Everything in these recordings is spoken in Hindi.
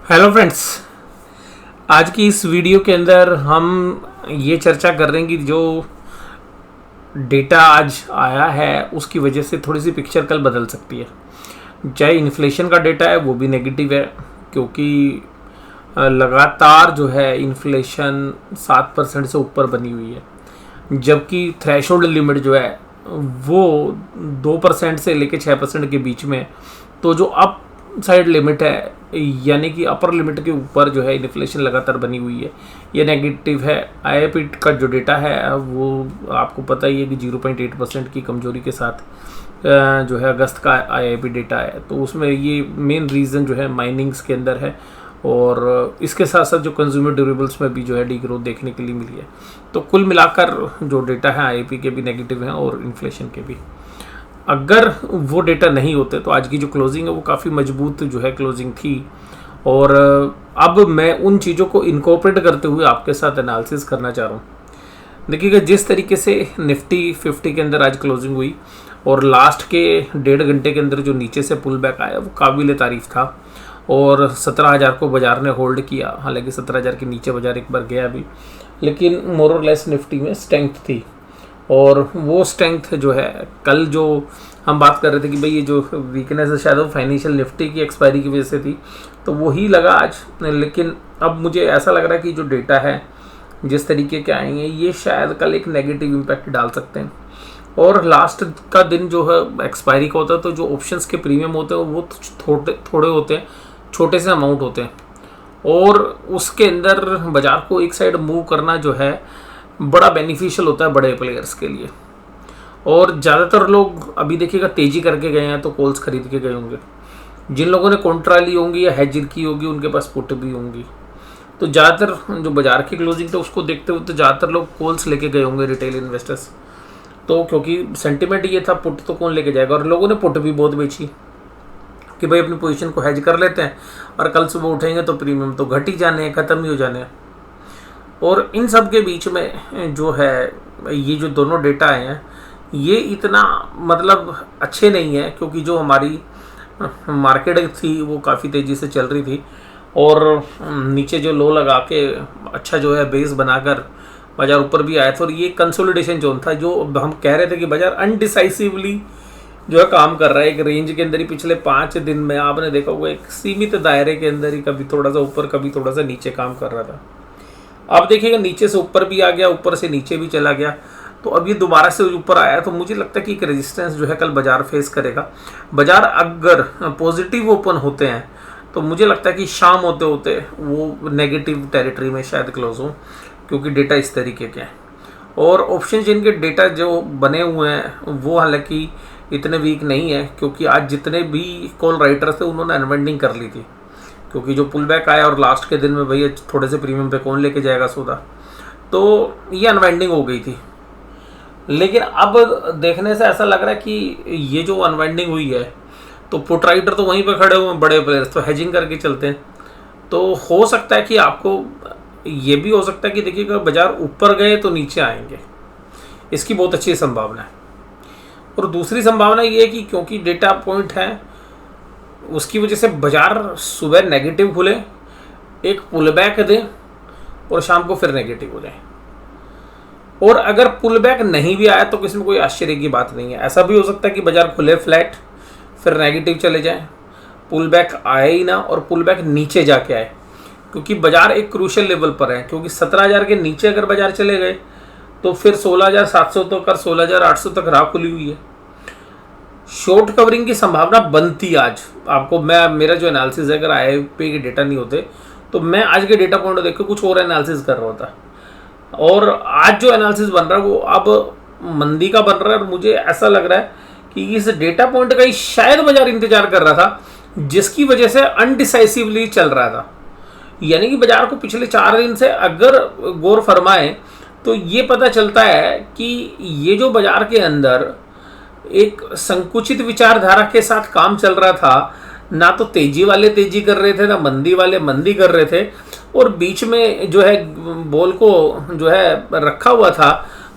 हेलो फ्रेंड्स, आज की इस वीडियो के अंदर हम ये चर्चा कर रहे हैं कि जो डेटा आज आया है उसकी वजह से थोड़ी सी पिक्चर कल बदल सकती है। चाहे इन्फ्लेशन का डेटा है वो भी नेगेटिव है, क्योंकि लगातार जो है इन्फ्लेशन 7% से ऊपर बनी हुई है, जबकि थ्रेशोल्ड लिमिट जो है वो 2% से लेकर 6% के बीच में। तो जो अप साइड लिमिट है, यानी कि अपर लिमिट के ऊपर जो है इन्फ्लेशन लगातार बनी हुई है, ये नेगेटिव है। आईआईपी का जो डेटा है वो आपको पता ही है कि 0.8% की कमजोरी के साथ जो है अगस्त का आईआईपी डेटा है। तो उसमें ये मेन रीज़न जो है माइनिंग्स के अंदर है, और इसके साथ साथ जो कंज्यूमर ड्यूरेबल्स में भी जो है डी ग्रोथ देखने के लिए मिली है। तो कुल मिलाकर जो डेटा है आईआईपी के भी नेगेटिव हैं और इन्फ्लेशन के भी। अगर वो डेटा नहीं होते तो आज की जो क्लोजिंग है वो काफ़ी मजबूत जो है क्लोजिंग थी। और अब मैं उन चीज़ों को इनकॉर्पोरेट करते हुए आपके साथ एनालिसिस करना चाह रहा हूँ। देखिएगा, जिस तरीके से निफ्टी 50 के अंदर आज क्लोजिंग हुई और लास्ट के 1.5 घंटे के अंदर जो नीचे से पुल बैक आया वो काबिल तारीफ था, और 17,000 को बाजार ने होल्ड किया। हालांकि 17,000 के नीचे बाजार एक बार गया भी, लेकिन मोर और लेस निफ्टी में स्ट्रेंथ थी। और वो स्ट्रेंथ जो है, कल जो हम बात कर रहे थे कि भाई ये जो वीकनेस है शायद वो फाइनेंशियल निफ्टी की एक्सपायरी की वजह से थी, तो वही लगा आज। लेकिन अब मुझे ऐसा लग रहा है कि जो डेटा है जिस तरीके के आएंगे ये शायद कल एक नेगेटिव इम्पैक्ट डाल सकते हैं। और लास्ट का दिन जो है एक्सपायरी का होता है, तो जो ऑप्शंस के प्रीमियम होते हैं वो थोड़े होते हैं, छोटे से अमाउंट होते हैं, और उसके अंदर बाजार को एक साइड मूव करना जो है बड़ा बेनिफिशियल होता है बड़े प्लेयर्स के लिए। और ज़्यादातर लोग अभी देखिएगा तेज़ी करके गए हैं तो कॉल्स खरीद के गए होंगे। जिन लोगों ने कॉन्ट्रा ली होंगी या हेज की होगी उनके पास पुट भी होंगी। तो ज़्यादातर जो बाजार की क्लोजिंग था उसको देखते हुए तो ज़्यादातर लोग कॉल्स लेके गए होंगे, रिटेल इन्वेस्टर्स। तो क्योंकि सेंटिमेंट ये था पुट तो कौन लेके जाएगा, और लोगों ने पुट भी बहुत बेची कि भाई अपनी पोजीशन को हेज कर लेते हैं और कल सुबह उठेंगे तो प्रीमियम तो घट ही जाने हैं, ख़त्म ही हो जाने हैं। और इन सब के बीच में जो है ये जो दोनों डेटा आए हैं ये इतना मतलब अच्छे नहीं है, क्योंकि जो हमारी मार्केट थी वो काफ़ी तेज़ी से चल रही थी, और नीचे जो लो लगा के अच्छा जो है बेस बनाकर बाजार ऊपर भी आया था। और ये कंसोलिडेशन जोन था, जो हम कह रहे थे कि बाजार अनडिसाइसिवली जो है काम कर रहा है एक रेंज के अंदर ही। पिछले 5 दिन में आपने देखा होगा एक सीमित दायरे के अंदर ही कभी थोड़ा सा ऊपर कभी थोड़ा सा नीचे काम कर रहा था। आप देखिएगा नीचे से ऊपर भी आ गया, ऊपर से नीचे भी चला गया, तो अब ये दोबारा से ऊपर आया। तो मुझे लगता है कि एक रेजिस्टेंस जो है कल बाजार फेस करेगा। बाजार अगर पॉजिटिव ओपन होते हैं तो मुझे लगता है कि शाम होते होते वो नेगेटिव टेरिटरी में शायद क्लोज हो, क्योंकि डेटा इस तरीके के हैं। और ऑप्शन जिनके डेटा जो बने हुए हैं वो हालांकि इतने वीक नहीं है, क्योंकि आज जितने भी कॉल राइटर थे उन्होंने अनवाइंडिंग कर ली थी, क्योंकि जो पुल बैक आया और लास्ट के दिन में भैया थोड़े से प्रीमियम पे कौन लेके जाएगा सौदा, तो ये अनवाइंडिंग हो गई थी। लेकिन अब देखने से ऐसा लग रहा है कि ये जो अनवाइंडिंग हुई है तो पुट राइटर तो वहीं पे खड़े हुए हैं, बड़े प्लेयर्स तो हेजिंग करके चलते हैं। तो हो सकता है कि आपको ये भी हो सकता है कि देखिएगा बाजार ऊपर गए तो नीचे आएंगे, इसकी बहुत अच्छी संभावना है। और दूसरी संभावना ये है कि क्योंकि डेटा पॉइंट है उसकी वजह से बाजार सुबह नेगेटिव खुले, एक पुल बैक दे और शाम को फिर नेगेटिव हो जाए। और अगर पुल बैक नहीं भी आया तो किसी में कोई आश्चर्य की बात नहीं है। ऐसा भी हो सकता है कि बाजार खुले फ्लैट फिर नेगेटिव चले जाए, पुल बैक आए ही ना और पुल बैक नीचे जाके आए, क्योंकि बाजार एक क्रूशियल लेवल पर है। क्योंकि 17,000 के नीचे अगर बाजार चले गए तो फिर 16,700 तक और 16,800 तक राह खुली हुई है। शॉर्ट कवरिंग की संभावना बनती आज आपको। मेरा जो एनालिसिस है, अगर आईआईपी के डेटा नहीं होते तो मैं आज के डेटा पॉइंट देख के कुछ और एनालिसिस कर रहा होता। और आज जो एनालिसिस बन रहा है वो अब मंदी का बन रहा है, और मुझे ऐसा लग रहा है कि इस डेटा पॉइंट का ही शायद बाजार इंतजार कर रहा था, जिसकी वजह से अनडिसाइसिवली चल रहा था। यानी कि बाजार को पिछले 4 दिन से अगर गौर फरमाए तो ये पता चलता है कि ये जो बाजार के अंदर एक संकुचित विचारधारा के साथ काम चल रहा था, ना तो तेजी वाले तेजी कर रहे थे ना मंदी वाले मंदी कर रहे थे, और बीच में जो है बॉल को जो है रखा हुआ था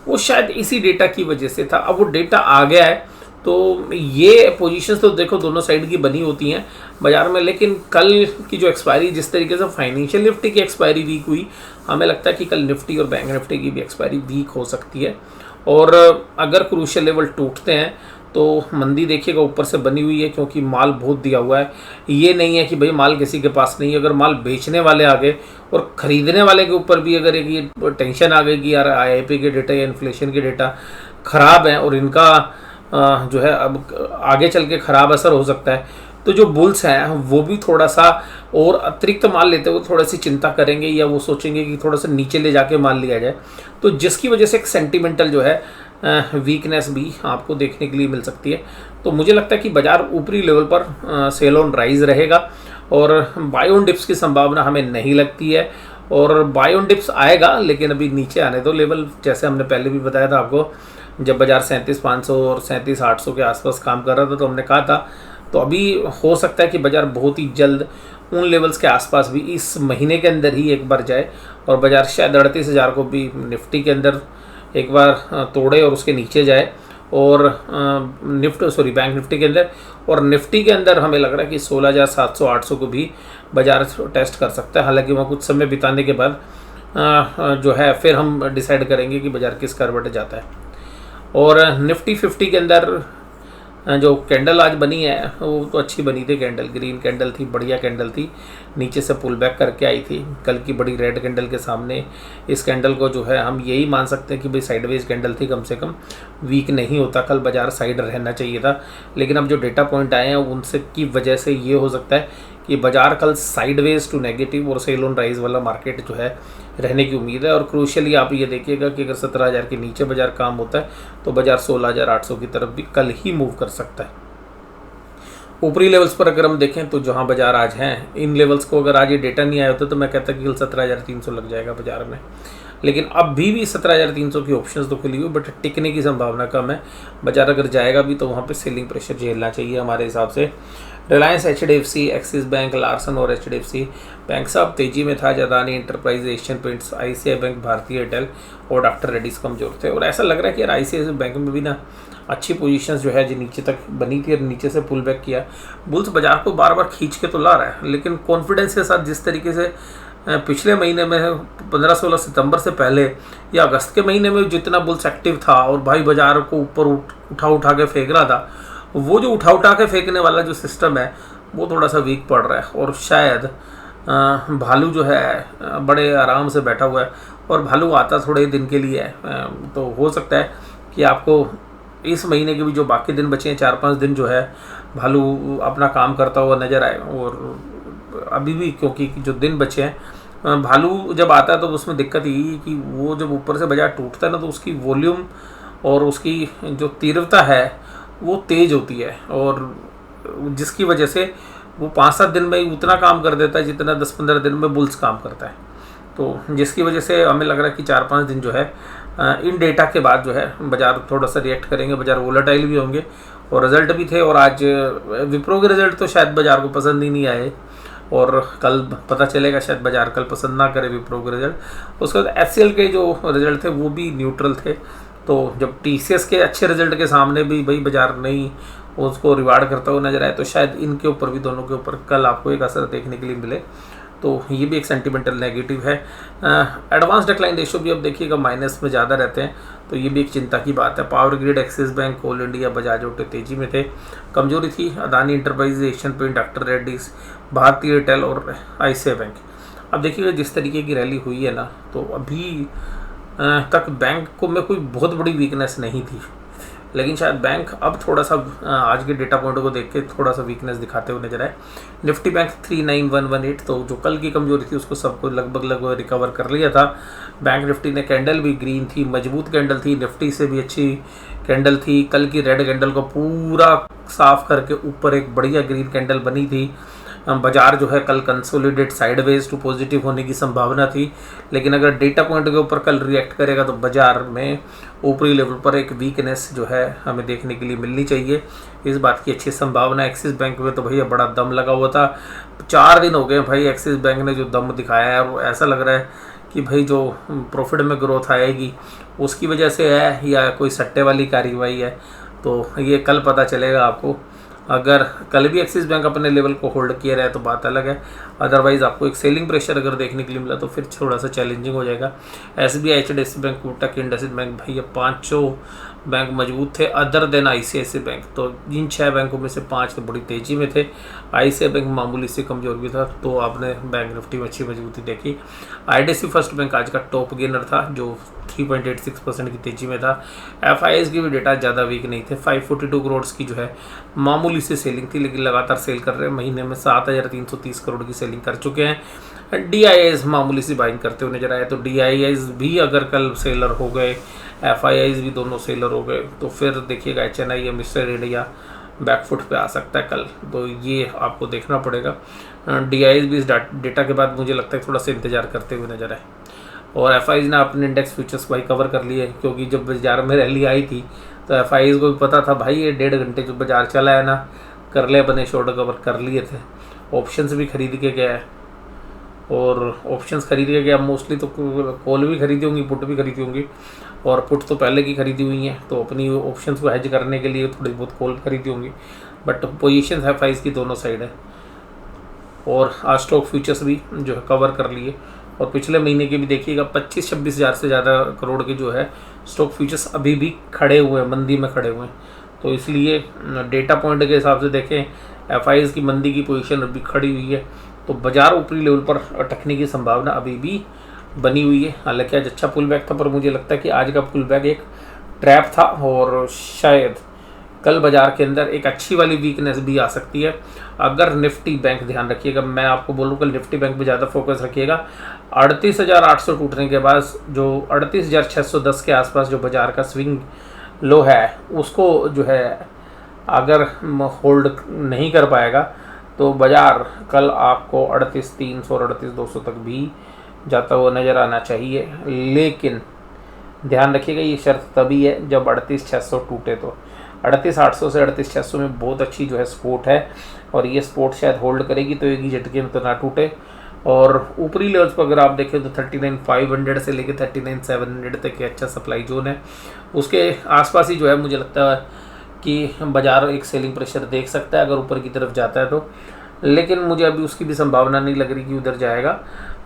वो शायद इसी डेटा की वजह से था। अब वो डेटा आ गया है तो ये पोजीशंस तो देखो दोनों साइड की बनी होती हैं बाजार में, लेकिन कल की जो एक्सपायरी जिस तरीके से फाइनेंशियल निफ्टी की एक्सपायरी वीक हुई, हमें लगता है कि कल निफ्टी और बैंक निफ्टी की भी एक्सपायरी वीक हो सकती है। और अगर क्रूशियल लेवल टूटते हैं तो मंदी देखिएगा ऊपर से बनी हुई है, क्योंकि माल बहुत दिया हुआ है। ये नहीं है कि भाई माल किसी के पास नहीं है, अगर माल बेचने वाले आ गए और ख़रीदने वाले के ऊपर भी अगर एक ये टेंशन आ गई कि यार IIP के डेटा या इन्फ्लेशन के डेटा ख़राब हैं और इनका जो है अब आगे चल के ख़राब असर हो सकता है, तो जो बुल्स हैं वो भी थोड़ा सा और अतिरिक्त माल लेते हुए थोड़ा सी चिंता करेंगे, या वो सोचेंगे कि थोड़ा सा नीचे ले जाके माल लिया जाए, तो जिसकी वजह से एक सेंटिमेंटल जो है वीकनेस भी आपको देखने के लिए मिल सकती है। तो मुझे लगता है कि बाजार ऊपरी लेवल पर सेल ऑन राइज रहेगा और बाय ऑन डिप्स की संभावना हमें नहीं लगती है। और बाय ऑन डिप्स आएगा, लेकिन अभी नीचे आने दो लेवल, जैसे हमने पहले भी बताया था आपको, जब बाजार 37,500 और 37,800 के आसपास काम कर रहा था तो हमने कहा था। तो अभी हो सकता है कि बाजार बहुत ही जल्द उन लेवल्स के आसपास भी इस महीने के अंदर ही एक बार जाए और बाजार शायद 38,000 को भी निफ्टी के अंदर एक बार तोड़े और उसके नीचे जाए, और बैंक निफ्टी के अंदर, और निफ्टी के अंदर हमें लग रहा है कि 16,700 800 को भी बाजार टेस्ट कर सकता है। हालांकि वहाँ कुछ समय बिताने के बाद जो है फिर हम डिसाइड करेंगे कि बाजार किस करवट जाता है। और निफ्टी 50 के अंदर जो कैंडल आज बनी है वो तो अच्छी बनी थी, कैंडल ग्रीन कैंडल थी, बढ़िया कैंडल थी, नीचे से पुल बैक करके आई थी। कल की बड़ी रेड कैंडल के सामने इस कैंडल को जो है हम यही मान सकते हैं कि भाई साइडवेज कैंडल थी, कम से कम वीक नहीं होता, कल बाजार साइड रहना चाहिए था। लेकिन अब जो डेटा पॉइंट आए हैं उनसे की वजह से ये हो सकता है कि बाजार कल साइडवेज टू नेगेटिव और सेल ऑन राइज वाला मार्केट जो है रहने की उम्मीद है। और क्रूशियली आप ये देखिएगा कि अगर 17,000 के नीचे बाजार काम होता है तो बाजार 16,800 की तरफ भी कल ही मूव कर सकता है। ऊपरी लेवल्स पर अगर हम देखें तो जहां बाजार आज हैं, इन लेवल्स को अगर आज ये डेटा नहीं आया होता तो मैं कहता कि कल 17,300 लग जाएगा बाजार में। लेकिन अब भी 17,300 की ऑप्शंस तो खुली हुई, बट टिकने की संभावना कम है। बाजार अगर जाएगा भी तो वहाँ पे सेलिंग प्रेशर झेलना चाहिए हमारे हिसाब से। Reliance, HDFC, axis bank, Larsen और HDFC बैंक सब तेजी में था। Adani Enterprise, Asian paints, ICICI bank, भारतीय एयरटेल और डॉक्टर रेड्डीज कमजोर थे। और ऐसा लग रहा है कि यार ICICI बैंक में भी ना अच्छी पोजीशंस जो है जो नीचे तक बनी थी और नीचे से पुल बैक किया। बुल्स बाजार को बार बार खींच के तो ला रहा है, लेकिन कॉन्फिडेंस के साथ जिस तरीके से पिछले महीने में 15-16 सितंबर से पहले या अगस्त के महीने में जितना बुल्स एक्टिव था और भाई बाजार को ऊपर उठा के फेंक रहा था, वो जो उठा के फेंकने वाला जो सिस्टम है वो थोड़ा सा वीक पड़ रहा है। और शायद भालू जो है बड़े आराम से बैठा हुआ है, और भालू आता थोड़े दिन के लिए है, तो हो सकता है कि आपको इस महीने के भी जो बाकी दिन बचे हैं 4-5 दिन जो है भालू अपना काम करता हुआ नज़र आए। और अभी भी क्योंकि जो दिन बचे हैं, भालू जब आता है तो उसमें दिक्कत यही कि वो जब ऊपर से बाजार टूटता है ना तो उसकी वॉल्यूम और उसकी जो तीव्रता है वो तेज़ होती है, और जिसकी वजह से वो 5-7 दिन में ही उतना काम कर देता है जितना 10-15 दिन में बुल्स काम करता है। तो जिसकी वजह से हमें लग रहा है कि 4-5 दिन जो है इन डेटा के बाद जो है बाजार थोड़ा सा रिएक्ट करेंगे, बाजार वोलेटाइल भी होंगे। और रिजल्ट भी थे, और आज विप्रो के रिजल्ट तो शायद बाजार को पसंद ही नहीं आए, और कल पता चलेगा, शायद बाजार कल पसंद ना करे विप्रो के रिजल्ट। उसके बाद HCL के जो रिजल्ट थे वो भी न्यूट्रल थे। तो जब TCS के अच्छे रिजल्ट के सामने भी भाई बाजार नहीं उसको रिवार्ड करता हुआ नजर आए, तो शायद इनके ऊपर भी, दोनों के ऊपर कल आपको एक असर देखने के लिए मिले। तो ये भी एक सेंटिमेंटल नेगेटिव है। एडवांस डिक्लाइन रेशियो भी अब देखिएगा माइनस में ज़्यादा रहते हैं, तो ये भी एक चिंता की बात है। Power grid, Axis Bank, Coal India, Bajaj Auto तेजी में थे। कमजोरी थी Adani Enterprise, Asian Paint, doctor Reddy's, भारतीय एयरटेल और ICICI बैंक। अब देखिएगा जिस तरीके की रैली हुई है ना, तो अभी तक बैंक को में कोई बहुत बड़ी वीकनेस नहीं थी, लेकिन शायद बैंक अब थोड़ा सा आज के डेटा पॉइंटों को देख के थोड़ा सा वीकनेस दिखाते हुए नजर आए। निफ्टी बैंक 39118, तो जो कल की कमजोरी थी उसको सबको लगभग रिकवर कर लिया था। बैंक निफ्टी ने कैंडल भी ग्रीन थी, मजबूत कैंडल थी, निफ्टी से भी अच्छी कैंडल थी। कल की रेड कैंडल को पूरा साफ करके ऊपर एक बढ़िया ग्रीन कैंडल बनी थी। बाजार जो है कल कंसोलिडेट साइडवेज टू पॉजिटिव होने की संभावना थी, लेकिन अगर डेटा पॉइंट के ऊपर कल रिएक्ट करेगा तो बाजार में ऊपरी लेवल पर एक वीकनेस जो है हमें देखने के लिए मिलनी चाहिए। इस बात की अच्छी संभावना। एक्सिस बैंक में तो भैया बड़ा दम लगा हुआ था, 4 दिन हो गए भाई एक्सिस बैंक ने जो दम दिखाया है, और ऐसा लग रहा है कि भाई जो प्रॉफिट में ग्रोथ आएगी उसकी वजह से है या कोई सट्टे वाली कार्रवाई है। तो ये कल पता चलेगा आपको। अगर कल भी एक्सिस बैंक अपने लेवल को होल्ड किया रहे तो बात अलग है, अदरवाइज आपको एक सेलिंग प्रेशर अगर देखने के लिए मिला तो फिर थोड़ा सा चैलेंजिंग हो जाएगा। SBI, HDFC bank, Kotak, IndusInd bank, भाई ये पांचों बैंक मजबूत थे अदर देन ICICI बैंक। तो इन 6 बैंकों में से 5 तो बड़ी तेज़ी में थे, ICICI बैंक मामूली से कमज़ोर भी था। तो आपने बैंक निफ्टी में अच्छी मजबूती देखी। IDFC फर्स्ट बैंक आज का टॉप गेनर था जो 3.86% की तेज़ी में था। FIIs की भी डेटा ज़्यादा वीक नहीं थे, 542 करोड़ की जो है मामूली से सेलिंग थी, लेकिन लगातार सेल कर रहे हैं। महीने में 7,330 करोड़ की सेलिंग कर चुके हैं। DIIs मामूली सी बाइंग करते हुए नजर आए, तो DIIs भी अगर कल सेलर हो गए, FIIs भी दोनों सेलर हो गए, तो फिर देखिएगा HNI या मिस्टर इंडिया बैकफुट पे आ सकता है कल। तो ये आपको देखना पड़ेगा। DIIs भी इस डेटा के बाद मुझे लगता है थोड़ा सा इंतजार करते हुए नजर आए। और FIIs ने अपने इंडेक्स फ्यूचर्स भाई कवर कर लिए, क्योंकि जब बाजार में रैली आई थी तो FIIs को भी पता था भाई ये 1.5 घंटे जो बाजार चला है ना, कर ले अपने शॉर्ट कवर कर लिए थे। ऑप्शंस भी खरीद के गया है, और ऑप्शंस खरीद के गया मोस्टली, तो कॉल भी खरीदी होंगी, पुट भी खरीदी होंगी, और पुट तो पहले की खरीदी हुई हैं, तो अपनी ऑप्शंस को हेज करने के लिए थोड़ी बहुत कॉल खरीदी होंगी। बट पोजीशंस FIIs की दोनों साइड है। और आज स्टॉक फ्यूचर्स भी जो है कवर कर लिए, और पिछले महीने के भी देखिएगा 25-26 हज़ार से ज़्यादा करोड़ के जो है स्टॉक फ्यूचर्स अभी भी खड़े हुए हैं, मंदी में खड़े हुए हैं। तो इसलिए डेटा पॉइंट के हिसाब से देखें FIIs की मंदी की पोजीशन अभी खड़ी हुई है, तो बाजार ऊपरी लेवल पर अटकने की संभावना अभी भी बनी हुई है। हालांकि आज अच्छा पुल बैक था, पर मुझे लगता है कि आज का पुल बैक एक ट्रैप था, और शायद कल बाजार के अंदर एक अच्छी वाली वीकनेस भी आ सकती है। अगर निफ्टी बैंक, ध्यान रखिएगा, मैं आपको बोलूँ कल निफ्टी बैंक पे ज़्यादा फोकस रखिएगा। 38,800 टूटने के बाद जो 38,610 के आसपास जो बाजार का स्विंग लो है, उसको जो है अगर होल्ड नहीं कर पाएगा तो बाजार कल आपको 38,300 और 38,200 तक भी जाता हुआ नज़र आना चाहिए। लेकिन ध्यान रखिएगा ये शर्त तभी है जब 38,600 टूटे। तो 38,800 से 38,600 में बहुत अच्छी जो है सपोर्ट है, और ये सपोर्ट शायद होल्ड करेगी, तो एक ही झटके में तो ना टूटे। और ऊपरी लेवल्स पर अगर आप देखें तो 39,500 से लेकर 39,700 तक के अच्छा सप्लाई जोन है, उसके आसपास ही जो है मुझे लगता है कि बाजार एक सेलिंग प्रेशर देख सकता है अगर ऊपर की तरफ जाता है तो। लेकिन मुझे अभी उसकी भी संभावना नहीं लग रही कि उधर जाएगा।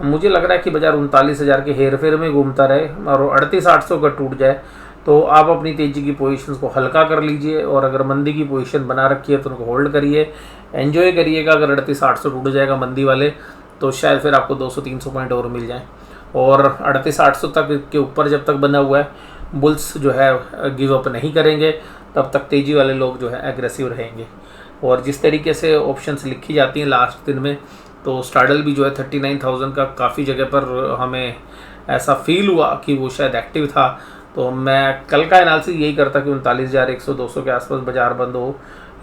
मुझे लग रहा है कि बाजार 39,000 के हेर फेर में घूमता रहे, और 38,800 का टूट जाए तो आप अपनी तेज़ी की पोजीशंस को हल्का कर लीजिए, और अगर मंदी की पोजीशन बना रखी है तो उनको होल्ड करिए, एंजॉय करिएगा। अगर 38,800 टूट जाएगा मंदी वाले तो शायद फिर आपको 200-300 पॉइंट और मिल जाए। और 38,800 तक के ऊपर जब तक बना हुआ है, बुल्स जो है गिव अप नहीं करेंगे, तब तक तेज़ी वाले लोग जो है एग्रेसिव रहेंगे। और जिस तरीके से ऑप्शंस लिखी जाती हैं लास्ट दिन में, तो स्टार्डल भी जो है 39,000 का काफ़ी जगह पर हमें ऐसा फील हुआ कि वो शायद एक्टिव था। तो मैं कल का एनालिसिस यही करता कि 39,100-200 के आसपास बाजार बंद हो,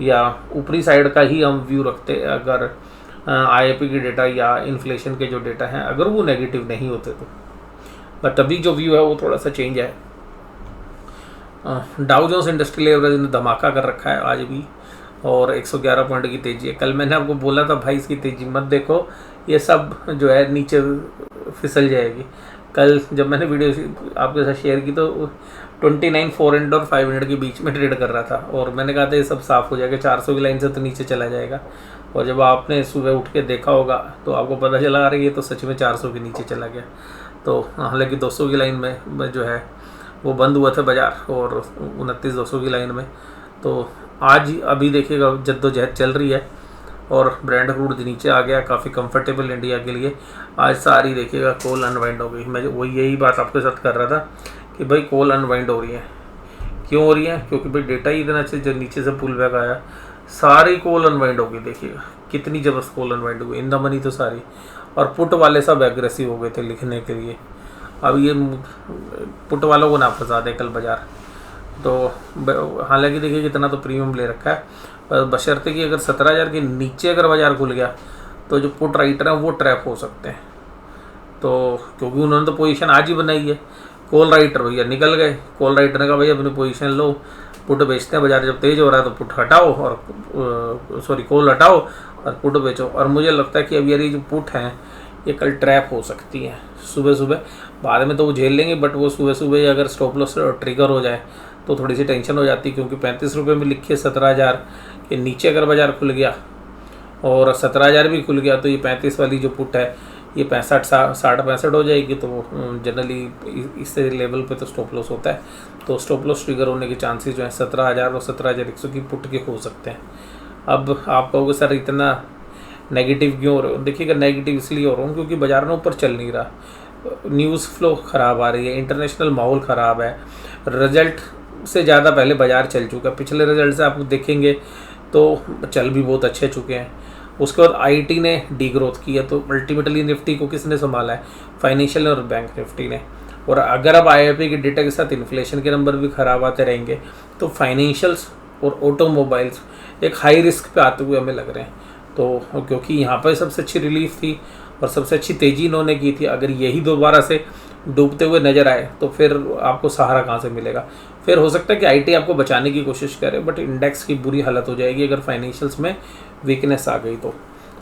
या ऊपरी साइड का ही हम व्यू रखते अगर IIP की डेटा या इन्फ्लेशन के जो डेटा हैं अगर वो नेगेटिव नहीं होते तो। बट अभी जो व्यू है वो थोड़ा सा चेंज है। डाउ जोन्स इंडस्ट्रियल एवरेज ने धमाका कर रखा है आज भी, और 111 पॉइंट की तेज़ी है। कल मैंने आपको बोला था भाई इसकी तेज़ी मत देखो, ये सब जो है नीचे फिसल जाएगी। कल जब मैंने वीडियो आपके साथ शेयर की तो 29,400 और 500 के बीच में ट्रेड कर रहा था, और मैंने कहा था ये सब साफ़ हो जाएगा, 400 की लाइन से तो नीचे चला जाएगा। और जब आपने सुबह उठ के देखा होगा तो आपको पता चला रही है तो सच में 400 के नीचे चला गया। तो हालांकि 200 की लाइन में जो है वो बंद हुआ था बाजार, और 29,200 की लाइन में। तो आज अभी देखिएगा जद्दोजहद चल रही है, और ब्रांड क्रूड नीचे आ गया, काफ़ी कंफर्टेबल इंडिया के लिए। आज सारी देखिएगा कॉल अनवाइंड हो गई। मैं वही यही बात आपके साथ कर रहा था कि भाई कॉल अनवाइंड हो रही है। क्यों हो रही है? क्योंकि भाई डेटा ही इतना अच्छे, जब नीचे से पुल बैक आया सारी कॉल अनवाइंड हो गई। देखिएगा कितनी जबरदस्त कॉल अनवाइंड हो गई, इन द मनी तो सारी, और पुट वाले सब एग्रेसिव हो गए थे लिखने के लिए। अब ये पुट वालों को ना फंसा दे कल बाजार। तो हालांकि देखिए कितना तो प्रीमियम ले रखा है, पर बशर्ते कि अगर 17,000 के नीचे अगर बाजार खुल गया तो जो पुट राइटर हैं वो ट्रैप हो सकते हैं। तो क्योंकि उन्होंने तो पोजीशन आज ही बनाई है। कॉल राइटर भैया निकल गए, कॉल राइटर ने कहा भैया अपनी पोजीशन लो, पुट बेचते हैं, बाजार जब तेज़ हो रहा है तो पुट हटाओ, और कॉल हटाओ और पुट बेचो। और मुझे लगता है कि अब यार ये जो पुट हैं ये कल ट्रैप हो सकती हैं सुबह सुबह। बाद में तो वो झेल लेंगे, बट वो सुबह सुबह अगर स्टॉप लॉस ट्रिगर हो जाए तो थोड़ी सी टेंशन हो जाती, क्योंकि 35 रुपये में लिखिए 17,000 के नीचे अगर बाजार खुल गया और 17,000 भी खुल गया तो ये 35 वाली जो पुट है ये 60-65 हो जाएगी। तो जनरली इस लेवल पे तो स्टॉप लॉस होता है, तो स्टॉप लॉस ट्रिगर होने के चांसेस जो है 17,000 और 17,100 की पुट के हो सकते हैं। अब आप कहोगे सर इतना नेगेटिव क्यों हो रहे हो? देखिएगा, नेगेटिव इसलिए हो रहा हूँ क्योंकि बाजार में ऊपर चल नहीं रहा, न्यूज़ फ्लो ख़राब आ रही है, इंटरनेशनल माहौल ख़राब है, रिजल्ट से ज़्यादा पहले बाजार चल चुका है। पिछले रिजल्ट से आप देखेंगे तो चल भी बहुत अच्छे चुके हैं। उसके बाद आईटी ने डी ग्रोथ की है, तो अल्टीमेटली निफ्टी को किसने संभाला है? फाइनेंशियल और बैंक निफ्टी ने। और अगर अब आईआईपी के डेटा के साथ इन्फ्लेशन के नंबर भी ख़राब आते रहेंगे तो फाइनेंशियल्स और ऑटोमोबाइल्स एक हाई रिस्क पे आते हुए हमें लग रहे हैं। तो क्योंकि यहाँ पर सबसे अच्छी रिलीफ थी और सबसे अच्छी तेज़ी इन्होंने की थी, अगर यही दोबारा से डूबते हुए नज़र आए तो फिर आपको सहारा कहाँ से मिलेगा? फिर हो सकता है कि आईटी आपको बचाने की कोशिश करे, बट इंडेक्स की बुरी हालत हो जाएगी अगर फाइनेंशियल्स में वीकनेस आ गई तो।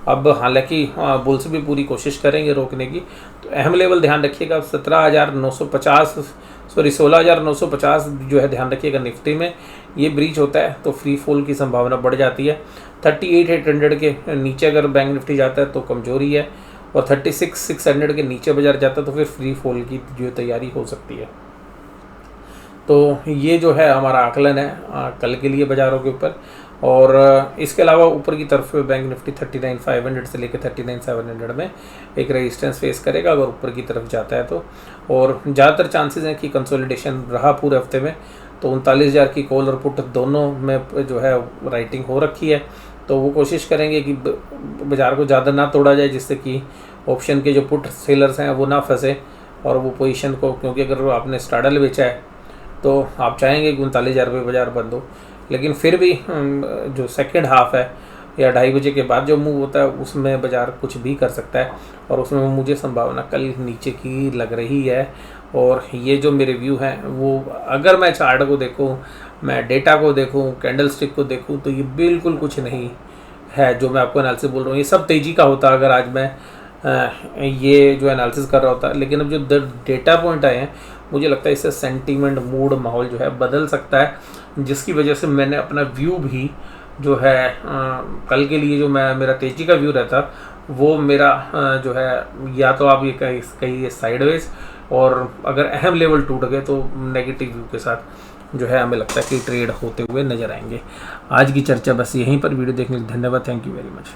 अब हालांकि बुल्स भी पूरी कोशिश करेंगे रोकने की। तो अहम लेवल ध्यान रखिएगा 16,950 जो है ध्यान रखिएगा निफ्टी में, ये ब्रीच होता है तो फ्री फॉल की संभावना बढ़ जाती है। 38,800 के नीचे अगर बैंक निफ्टी जाता है तो कमजोरी है, और 36,600 के नीचे बाजार जाता है तो फिर फ्री फॉल की जो तैयारी हो सकती है। तो ये जो है हमारा आकलन है कल के लिए बाज़ारों के ऊपर। और इसके अलावा ऊपर की तरफ बैंक निफ्टी 39,500 से लेकर 39,700 में एक रेजिस्टेंस फेस करेगा अगर ऊपर की तरफ जाता है तो। और ज़्यादातर चांसेस हैं कि कंसोलिडेशन रहा पूरे हफ्ते में, तो 39,000 की कॉल और पुट दोनों में जो है राइटिंग हो रखी है। तो वो कोशिश करेंगे कि बाज़ार को ज़्यादा ना तोड़ा जाए, जिससे कि ऑप्शन के जो पुट सेलर्स हैं वो ना फंसे और वो पोजीशन को, क्योंकि अगर आपने स्टाडल बेचा है तो आप चाहेंगे कि 39,000 रुपये बाजार बंद हो, लेकिन फिर भी जो सेकंड हाफ है या 2:30 बजे के बाद जो मूव होता है उसमें बाजार कुछ भी कर सकता है, और उसमें मुझे संभावना कल नीचे की लग रही है। और ये जो मेरे व्यू हैं वो, अगर मैं चार्ट को देखूं, मैं डेटा को देखूं, कैंडल स्टिक को देखूं, तो ये बिल्कुल कुछ नहीं है जो मैं आपको एनालिसिस बोल रहा हूँ। ये सब तेज़ी का होता अगर आज मैं ये जो एनालिसिस कर रहा होता, लेकिन अब जो डेटा पॉइंट आए हैं मुझे लगता है इससे सेंटीमेंट, मूड, माहौल जो है बदल सकता है, जिसकी वजह से मैंने अपना व्यू भी जो है कल के लिए जो मेरा तेज़ी का व्यू रहता वो मेरा जो है, या तो आप ये कहिए साइडवेज, और अगर अहम लेवल टूट गए तो नेगेटिव व्यू के साथ जो है हमें लगता है कि ट्रेड होते हुए नज़र आएंगे। आज की चर्चा बस यहीं पर। वीडियो देखने के लिए धन्यवाद। Thank you very much.